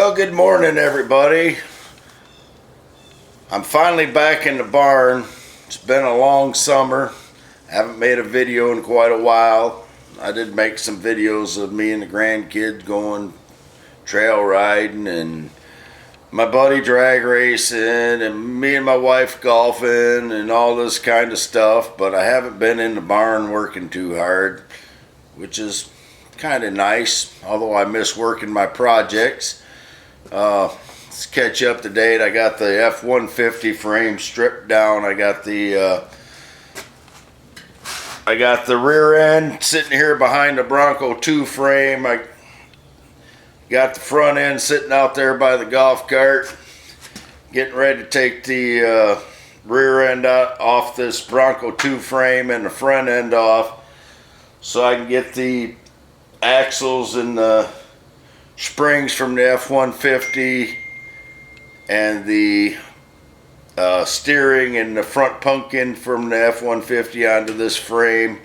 Well, good morning, everybody. I'm finally back in the barn. It's been a long summer. I haven't made a video in quite a while. I did make some videos of me and the grandkids going trail riding and my buddy drag racing and me and my wife golfing and all this kind of stuff, but I haven't been in the barn working too hard, which is kind of nice, although I miss working my projects. Let's catch up to date. I got the F-150 frame stripped down. I got the rear end sitting here behind the Bronco II frame. I got the front end sitting out there by the golf cart. Getting ready to take the rear end off this Bronco II frame and the front end off so I can get the axles and the springs from the F-150 and the steering and the front pumpkin from the F-150 onto this frame.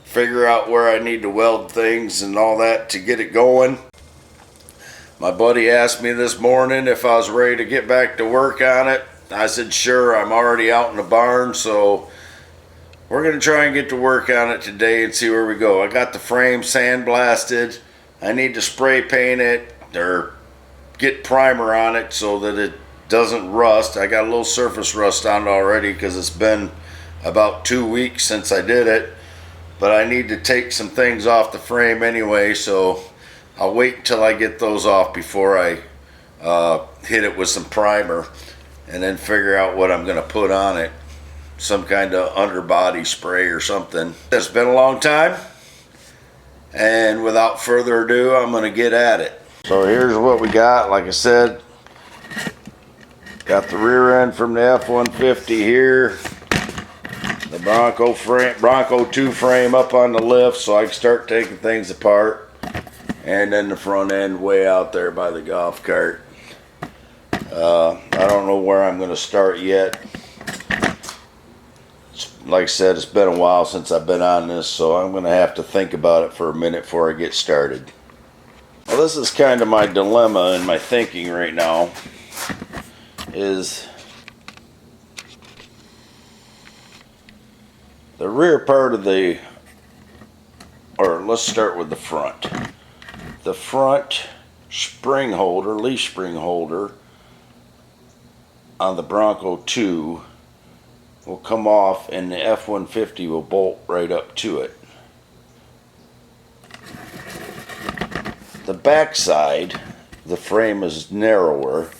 Figure out where I need to weld things and all that to get it going. My buddy asked me this morning if I was ready to get back to work on it. I said sure. I'm already out in the barn, so we're going to try and get to work on it today and see where we go. I got the frame sandblasted. I need to spray paint it or get primer on it so that it doesn't rust. I got a little surface rust on it already because it's been about 2 weeks since I did it. But I need to take some things off the frame anyway, so I'll wait until I get those off before I hit it with some primer and then figure out what I'm going to put on it. Some kind of underbody spray or something. It's been a long time. And without further ado, I'm going to get at it. So here's what we got. Like I said, got the rear end from the F-150 here. The Bronco II frame up on the lift so I can start taking things apart. And then the front end way out there by the golf cart. I don't know where I'm going to start yet. Like I said, it's been a while since I've been on this, so I'm going to have to think about it for a minute before I get started. Well, this is kind of my dilemma in my thinking right now, is the rear part of the, or let's start with the front. The front spring holder, leaf spring holder on the Bronco II will come off and the F-150 will bolt right up to it. The back side, the frame is narrower,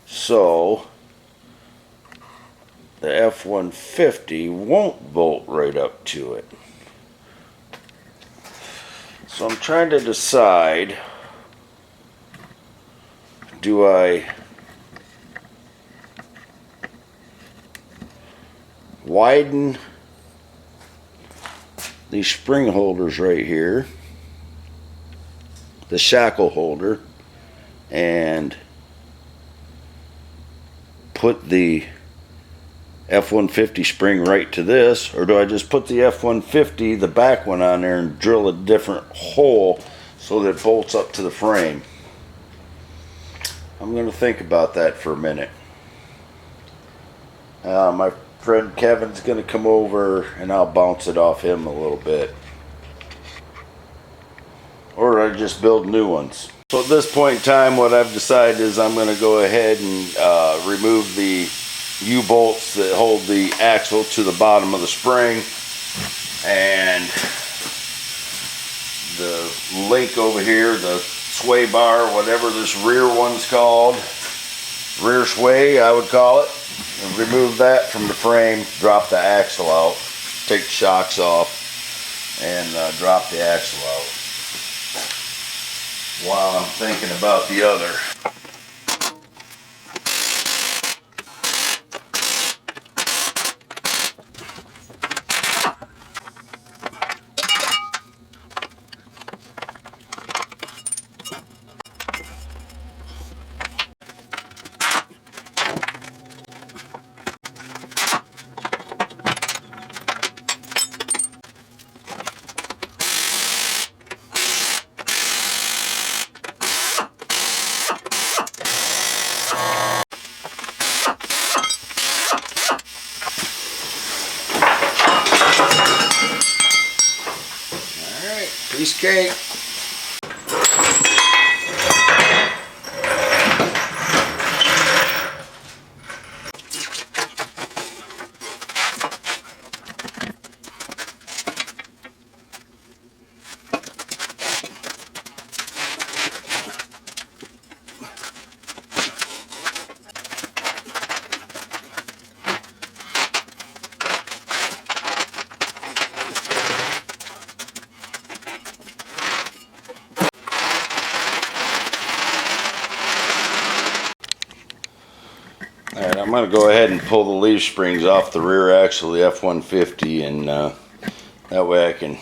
so the F-150 won't bolt right up to it. So I'm trying to decide, do I widen these spring holders right here, the shackle holder, and put the F-150 spring right to this, or do I just put the F-150, the back one, on there and drill a different hole so that it bolts up to the frame? I'm going to think about that for a minute. My friend Kevin's going to come over and I'll bounce it off him a little bit. Or I just build new ones. So at this point in time, what I've decided is I'm going to go ahead and remove the U-bolts that hold the axle to the bottom of the spring, and the link over here, the sway bar, whatever this rear one's called, rear sway I would call it, and remove that from the frame, drop the axle out, take the shocks off, and drop the axle out while I'm thinking about the other. Piece of cake. Alright, I'm going to go ahead and pull the leaf springs off the rear axle of the F-150, and that way I can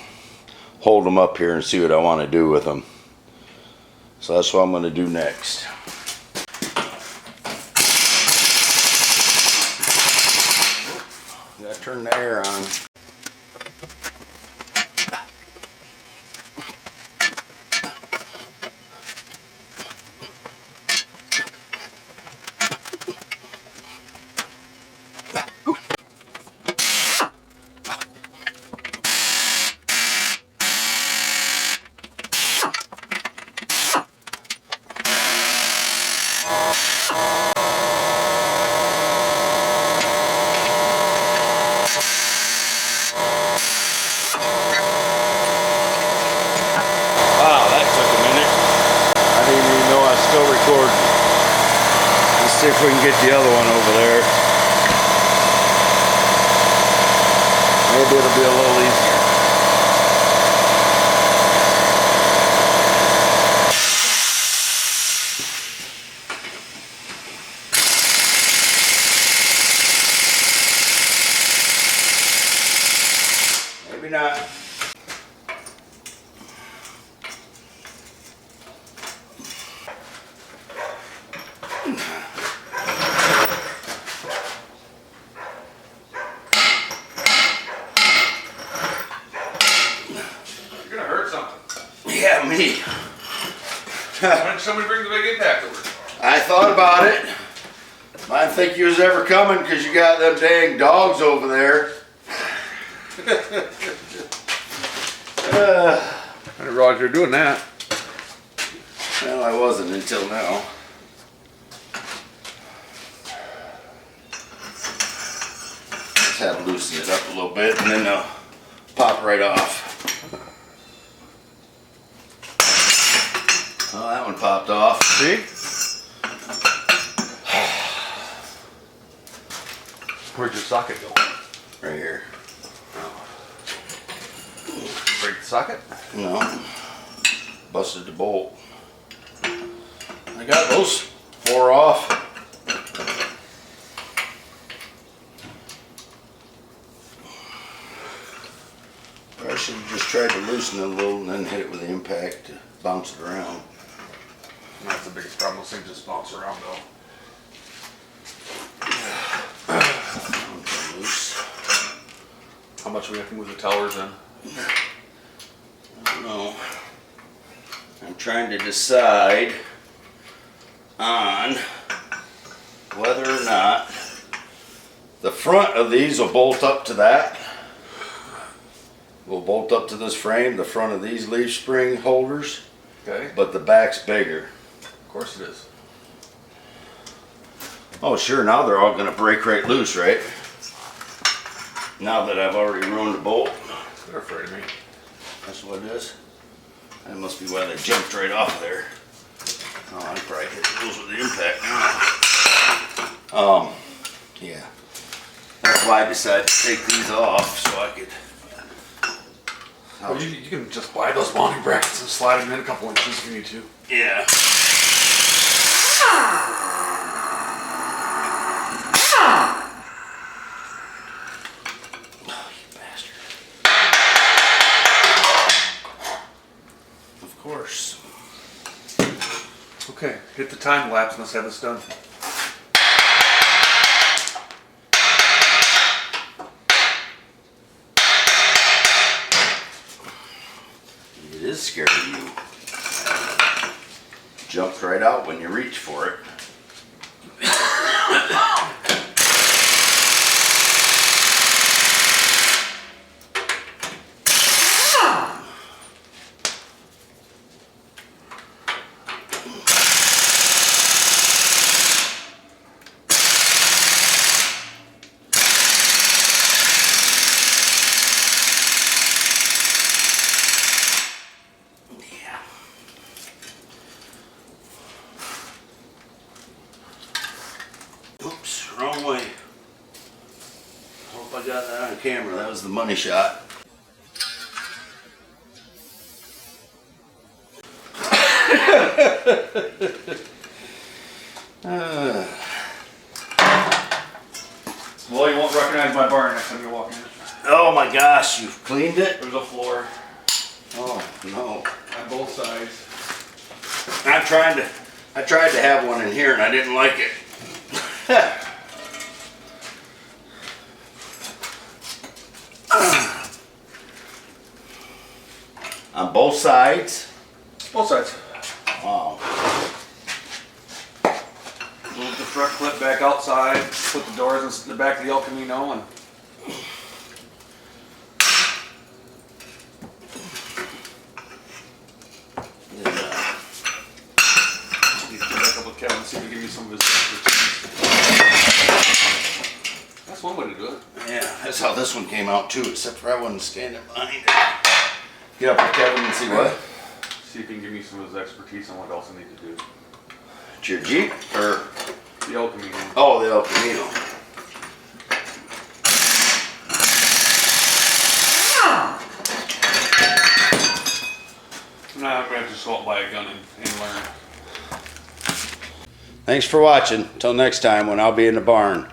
hold them up here and see what I want to do with them. So that's what I'm going to do next. Gotta turn the air on. See if we can get the other one over there. Maybe it'll be a little easier. Maybe not. Yeah, me. Why did somebody bring the big impact over? I thought about it. I didn't think you was ever coming because you got them dang dogs over there. I didn't realize you were doing that. Well, I wasn't until now. Just had to loosen it up a little bit and then they'll pop right off. Oh, that one popped off. See? Where'd your socket go? Right here. Break the socket? No. Busted the bolt. I got those 4 off. I should have just tried to loosen it a little and then hit it with the impact to bounce it around. That's the biggest problem. Those things just bounce around though. Loose. How much we have to move the towers in? I don't know. I'm trying to decide on whether or not the front of these will bolt up to that. Will bolt up to this frame, the front of these leaf spring holders. Okay. But the back's bigger. Of course it is. Oh sure, now they're all gonna break right loose, right? Now that I've already ruined the bolt. They're afraid of me. That's what it is. That must be why they jumped right off of there. Oh, I probably hit those with the impact now. Yeah. That's why I decided to take these off so I could. Well, you can just buy those mounting brackets and slide them in a couple inches if you need to. Yeah. Oh, you bastard. Of course. Okay, hit the time lapse and let's have this done. It is scary of you. Jumped right out when you reach for it. I got that on camera. That was the money shot. Well, you won't recognize my barn next time you walk in. Oh my gosh, you've cleaned it? There's a floor Oh no. on both sides. I tried to have one in here and I didn't like it. On both sides? Both sides. Wow. Move the front clip back outside, put the doors in the back of the El Camino, and back up with Kevin, see if he can give me some of his expertise. That's one way to do it. Yeah, that's how this one came out too, except for I wasn't standing behind it. Get up with Kevin and see what? See if he can give me some of his expertise on what else I need to do. It's your Jeep? Or The El Camino. oh, the El Camino. Nah, I'm gonna have to just go out and buy a gun and learn. Thanks for watching. Till next time when I'll be in the barn.